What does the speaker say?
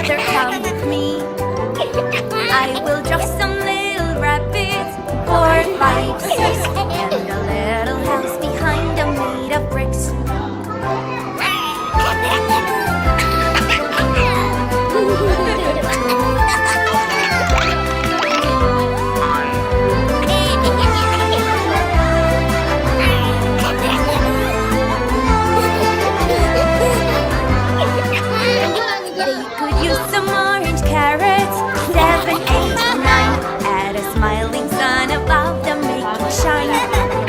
together, come with me. I will draw some little rabbits, 4, 5, 6, and a little house behind them made of bricks. They could use some orange carrots, 7, 8, 9. Add a smiling sun above them, make it shine.